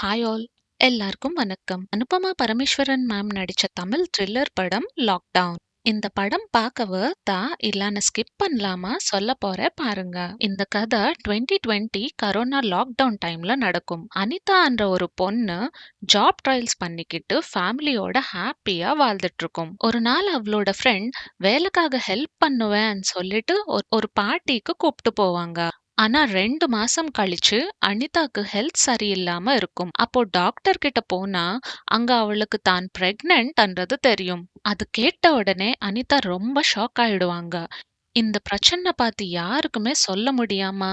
Hi all! எல்லாருக்கும் வணக்கம். Anupama Parameswaran ma'am நடிச்ச தமிழ் த்ரில்லர் படம் லாக்டவுன். இந்த படம் பார்க்க வொர்த்தா இல்லன்னு ஸ்கிப் பண்ணலாமா சொல்லப் போறேன் பாருங்க. இந்த கதை 2020 கரோனா லாக்டவுன் டைம்ல நடக்கும். அனிதான்ற ஒரு பொண்ணு ஜாப் ட்ரையல்ஸ் பண்ணிக்கிட்டு ஃபேமிலியோட ஹாப்பியா வாழ்ந்துட்டு இருக்கும். ஒரு நாள் அவளோட ஃப்ரெண்ட் வேலைக்காக ஹெல்ப் பண்ணுவேன்னு சொல்லிட்டு ஒரு பார்ட்டிக்கு கூப்பிட்டு போவாங்க. ஆனா 2 மாசம் கழிச்சு அனிதாக்கு ஹெல்த் சரியில்லாம இருக்கும். அப்போ டாக்டர் கிட்ட போனா அங்க அவளுக்கு தான் பிரெக்னன்ட்ன்றது தெரியும். அது கேட்ட உடனே அனிதா ரொம்ப ஷாக் ஆயிடுவாங்க. இந்த பிரச்சனை பார்த்து யாருக்குமே சொல்ல முடியாம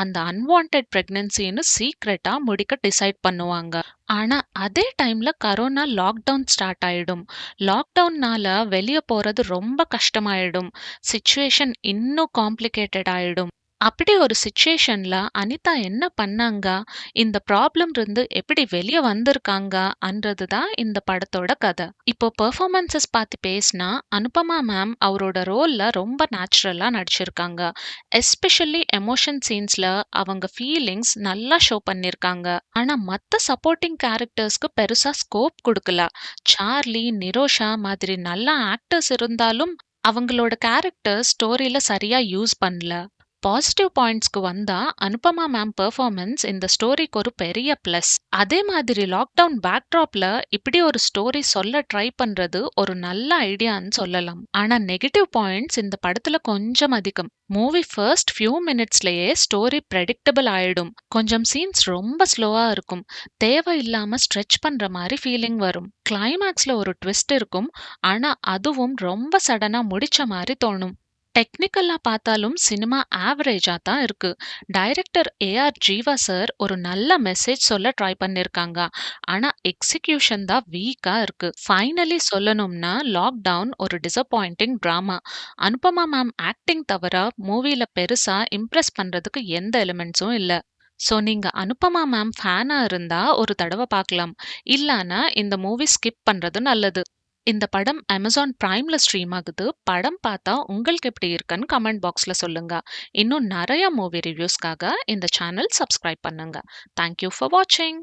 அந்த அன்வான்டட் பிரெக்னன்சின்னு சீக்ரெட்டா முடிக்க டிசைட் பண்ணுவாங்க. ஆனா அதே டைம்ல கரோனா லாக்டவுன் ஸ்டார்ட் ஆயிடும். லாக்டவுன்னால வெளிய போறது ரொம்ப கஷ்டமாயிடும். சிச்சுவேஷன் இன்னும் காம்ப்ளிகேட்டட் ஆயிடும். அப்படி ஒரு சிச்சுவேஷன்ல அனிதா என்ன பண்ணாங்க? இந்த ப்ராப்ளம் இருந்து எப்படி வெளிய வந்திருக்காங்கன்றது தான் இந்த படத்தோட கதை. இப்போ பெர்ஃபார்மன்ஸஸ் பார்த்து பேசினா அனுபமா மேம் அவரோட ரோல்ல ரொம்ப நேச்சுரலா நடிச்சிருக்காங்க. எஸ்பெஷலி எமோஷன் சீன்ஸ்ல அவங்க ஃபீலிங்ஸ் நல்லா ஷோ பண்ணிருக்காங்க. ஆனா மத்த சப்போர்ட்டிங் கேரக்டர்ஸ்க்கு பெருசா ஸ்கோப் கொடுக்கல. சார்லி, நிரோஷா மாதிரி நல்ல ஆக்டர்ஸ் இருந்தாலும் அவங்களோட கேரக்டர் ஸ்டோரியில சரியா யூஸ் பண்ணல. பாசிட்டிவ் பாயிண்ட்ஸ்க்கு வந்தா அனுபமா மேம் பெர்ஃபார்மன்ஸ் இந்த ஸ்டோரிக்கு ஒரு பெரிய பிளஸ். அதே மாதிரி லாக்டவுன் பேக்ட்ராப்ல இப்படி ஒரு ஸ்டோரி சொல்ல ட்ரை பண்றது ஒரு நல்ல ஐடியான்னு சொல்லலாம். ஆனா நெகட்டிவ் பாயிண்ட்ஸ் இந்த படத்துல கொஞ்சம் அதிகம். மூவி ஃபர்ஸ்ட் ஃபியூ மினிட்ஸ்லயே ஸ்டோரி ப்ரெடிக்டபிள் ஆயிடும். கொஞ்சம் சீன்ஸ் ரொம்ப ஸ்லோவா இருக்கும். தேவையில்லாம ஸ்ட்ரெச் பண்ற மாதிரி ஃபீலிங் வரும். கிளைமேக்ஸ்ல ஒரு ட்விஸ்ட் இருக்கும். ஆனா அதுவும் ரொம்ப சடனா முடிச்ச மாதிரி தோணும். டெக்னிக்கலா பார்த்தாலும் சினிமா ஆவரேஜா தான் இருக்கு. டைரக்டர் ஏஆர் ஜீவா சார் ஒரு நல்ல மெசேஜ் சொல்ல ட்ரை பண்ணிருக்காங்க. ஆனா எக்ஸிகியூஷன் தான் வீக்கா இருக்கு. ஃபைனலி சொல்லணும்னா லாக்டவுன் ஒரு disappointing drama. Anupama ma'am acting தவிர மூவில பெருசா இம்ப்ரெஸ் பண்றதுக்கு எந்த எலிமெண்ட்ஸும் இல்ல. சோ நீங்க அனுபமா மேம் ஃபேனா இருந்தா ஒரு தடவை பார்க்கலாம். இல்லனா இந்த மூவி ஸ்கிப் பண்றது நல்லது. இந்த படம் அமேசான் பிரைம்ல ஸ்ட்ரீம் ஆகுது. படம் பார்த்தா உங்களுக்கு எப்படி இருக்குன்னு கமெண்ட் பாக்ஸ்ல சொல்லுங்க. இன்னும் நிறைய மூவி ரிவ்யூஸ்க்காக இந்த சேனல் சப்ஸ்கிரைப் பண்ணுங்க. தேங்க் யூ ஃபார் வாட்சிங்.